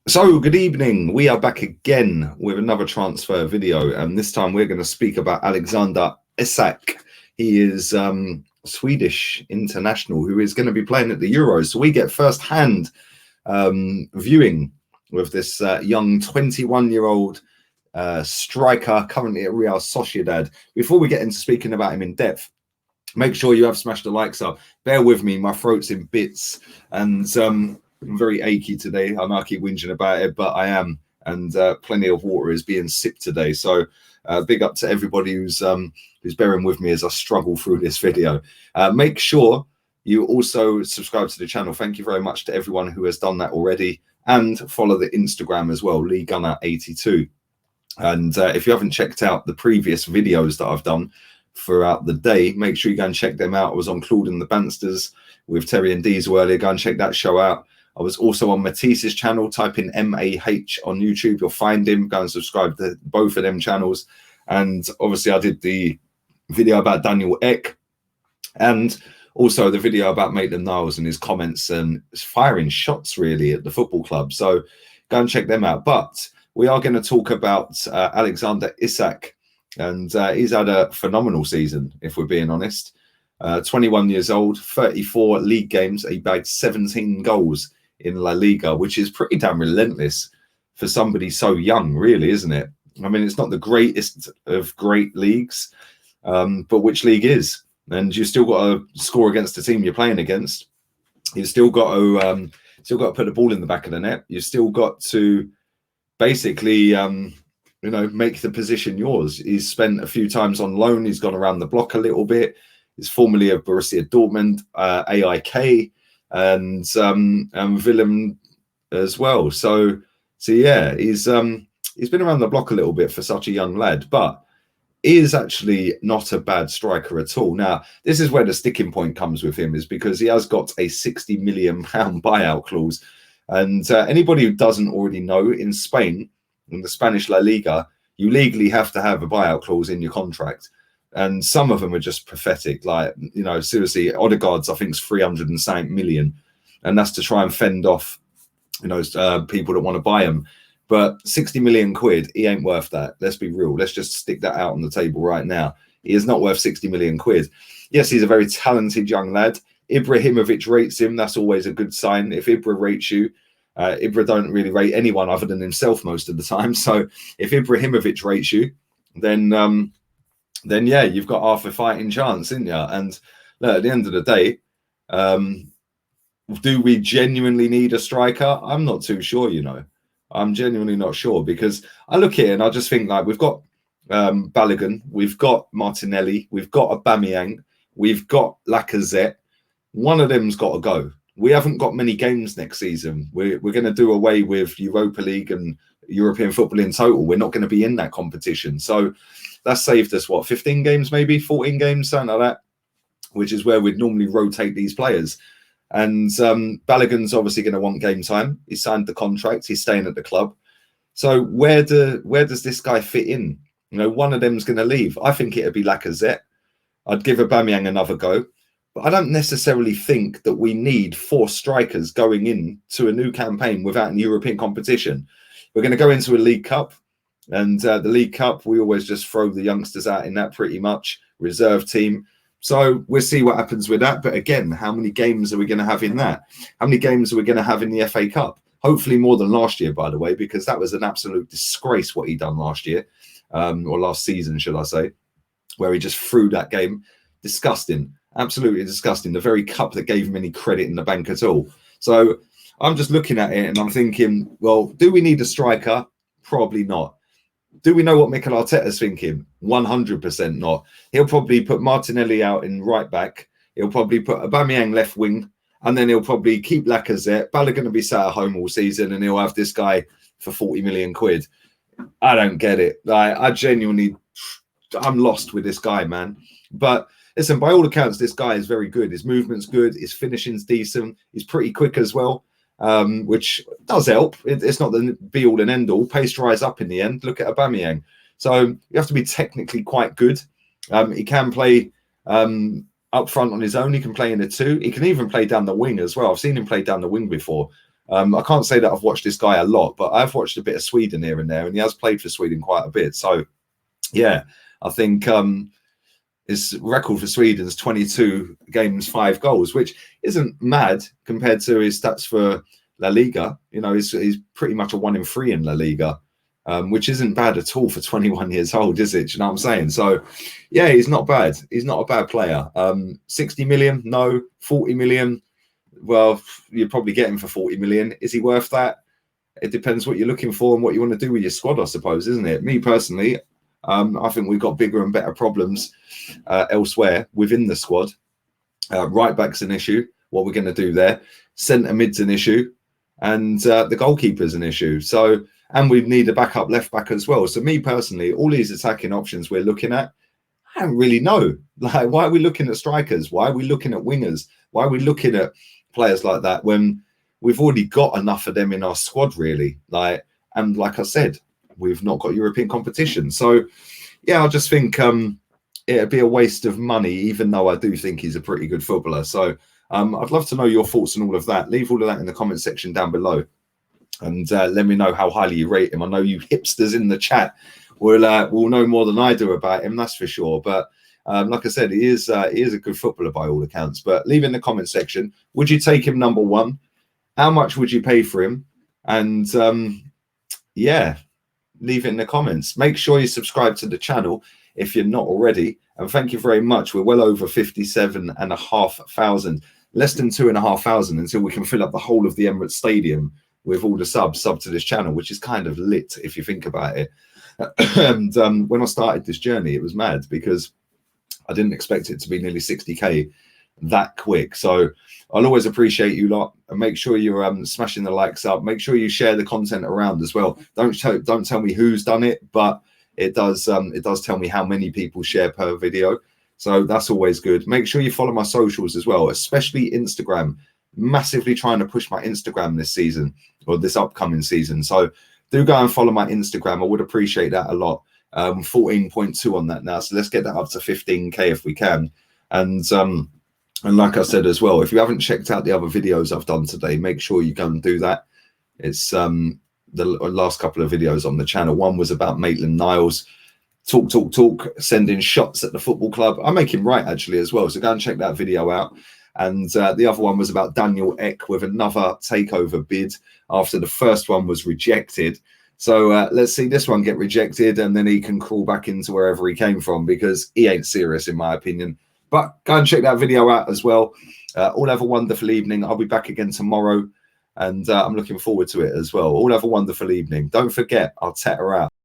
So, good evening. We are back again with another transfer video, and this time we're going to speak about Alexander Isak. He is Swedish international who is going to be playing at the Euros. So we get first-hand viewing with this young 21-year-old striker currently at Real Sociedad. Before we get into speaking about him in depth, make sure you have smashed the likes up. Bear with me, my throat's in bits, and I'm very achy today. I know I keep whinging about it, but I am, and plenty of water is being sipped today. So big up to everybody who's bearing with me as I struggle through this video. Make sure you also subscribe to the channel. Thank you very much to everyone who has done that already, and follow the Instagram as well, LeeGunner82. And if you haven't checked out the previous videos that I've done throughout the day, make sure you go and check them out. I was on Claude and the Bansters with Terry and Diesel earlier. Go and check that show out. I was also on Matisse's channel. Type in M-A-H on YouTube. You'll find him. Go and subscribe to both of them channels. And obviously, I did the video about Daniel Ek, and also the video about Maitland-Niles and his comments and firing shots, really, at the football club. So go and check them out. But we are going to talk about Alexander Isak. And he's had a phenomenal season, if we're being honest. 21 years old, 34 league games. He bagged 17 goals in La Liga, which is pretty damn relentless for somebody so young, really, isn't it? I mean, it's not the greatest of great leagues, but which league is? And you still got to score against the team you're playing against. You've still got to put the ball in the back of the net. You've still got to basically, make the position yours. He's spent a few times on loan. He's gone around the block a little bit. He's formerly of Borussia Dortmund, AIK, and Willem as well. So yeah, he's been around the block a little bit for such a young lad, but he is actually not a bad striker at all. Now, this is where the sticking point comes with him, is because he has got a £60 million buyout clause. And anybody who doesn't already know, in Spain, in the Spanish La Liga, you legally have to have a buyout clause in your contract. And some of them are just pathetic. Like, seriously, Odegaard's, I think, is 300 million. And that's to try and fend off, people that want to buy him. But 60 million quid, he ain't worth that. Let's be real. Let's just stick that out on the table right now. He is not worth 60 million quid. Yes, he's a very talented young lad. Ibrahimovic rates him. That's always a good sign. If Ibra rates you, Ibra don't really rate anyone other than himself most of the time. So if Ibrahimovic rates you, then yeah, you've got half a fighting chance, isn't you? And look, at the end of the day, do we genuinely need a striker? I'm not too sure, I'm genuinely not sure, because I look here and I just think, like, we've got Balogun, we've got Martinelli, we've got Aubameyang, we've got Lacazette. One of them's got to go. We haven't got many games next season. We're going to do away with Europa League and European football in total. We're not going to be in that competition. So that's saved us, 15 games, maybe 14 games, something like that, which is where we'd normally rotate these players. And Balogun's obviously going to want game time. He signed the contract. He's staying at the club. So where does this guy fit in? One of them's going to leave. I think it'd be Lacazette. I'd give Aubameyang another go. But I don't necessarily think that we need 4 strikers going into a new campaign without a European competition. We're going to go into a League Cup. And the League Cup, we always just throw the youngsters out in that pretty much, reserve team. So we'll see what happens with that. But again, how many games are we going to have in that? How many games are we going to have in the FA Cup? Hopefully more than last year, by the way, because that was an absolute disgrace what he done last year, or last season, should I say, where he just threw that game. Disgusting, absolutely disgusting. The very cup that gave him any credit in the bank at all. So I'm just looking at it and I'm thinking, well, do we need a striker? Probably not. Do we know what Mikel Arteta's thinking? 100% not. He'll probably put Martinelli out in right back. He'll probably put Aubameyang left wing. And then he'll probably keep Lacazette. Balogun going to be sat at home all season and he'll have this guy for 40 million quid. I don't get it. I'm lost with this guy, man. But listen, by all accounts, this guy is very good. His movement's good. His finishing's decent. He's pretty quick as well. Which does help. It's not the be-all and end-all. Pace dries up in the end. Look at Aubameyang. So you have to be technically quite good. He can play up front on his own. He can play in the 2. He can even play down the wing as well. I've seen him play down the wing before. I can't say that I've watched this guy a lot, but I've watched a bit of Sweden here and there, and he has played for Sweden quite a bit. So, yeah, I think his record for Sweden's 22 games, 5 goals, which isn't mad compared to his stats for La Liga. You know, he's pretty much a 1 in 3 in La Liga, which isn't bad at all for 21 years old, is it? Do you know what I'm saying? So, yeah, he's not bad. He's not a bad player. 60 million? No. 40 million? Well, you're probably getting for 40 million. Is he worth that? It depends what you're looking for and what you want to do with your squad, I suppose, isn't it? Me personally, I think we've got bigger and better problems elsewhere within the squad. Right back's an issue. What we're going to do there. Centre mid's an issue, and the goalkeeper's an issue. So, and we need a backup left back as well. So, me personally, all these attacking options we're looking at, I don't really know. Like, why are we looking at strikers? Why are we looking at wingers? Why are we looking at players like that when we've already got enough of them in our squad, really? Like, and like I said, we've not got European competition. So, yeah, I just think it'd be a waste of money, even though I do think he's a pretty good footballer. So, I'd love to know your thoughts on all of that. Leave all of that in the comment section down below, and let me know how highly you rate him. I know you hipsters in the chat will know more than I do about him, that's for sure. But like I said, he is a good footballer by all accounts. But leave in the comment section, would you take him number 1? How much would you pay for him? And yeah, leave it in the comments. Make sure you subscribe to the channel if you're not already. And thank you very much. We're well over 57,500, less than 2,500 until we can fill up the whole of the Emirates Stadium with all the subs to this channel, which is kind of lit if you think about it. And when I started this journey, it was mad because I didn't expect it to be nearly 60k that quick. So I'll always appreciate you lot, and make sure you're smashing the likes up. Make sure you share the content around as well. Don't tell me who's done it, but it does tell me how many people share per video. So that's always good. Make sure you follow my socials as well, especially Instagram. Massively trying to push my Instagram this season, or this upcoming season. So do go and follow my Instagram. I would appreciate that a lot. 14.2 on that now, so let's get that up to 15k if we can. And like I said as well, if you haven't checked out the other videos I've done today, make sure you go and do that. It's the last couple of videos on the channel. One was about Maitland-Niles, talk, sending shots at the football club. I make him right actually as well, so go and check that video out. And the other one was about Daniel Ek with another takeover bid after the first one was rejected. So let's see this one get rejected, and then he can crawl back into wherever he came from, because he ain't serious in my opinion. But go and check that video out as well. All have a wonderful evening. I'll be back again tomorrow, and I'm looking forward to it as well. All have a wonderful evening. Don't forget, I'll Arteta out.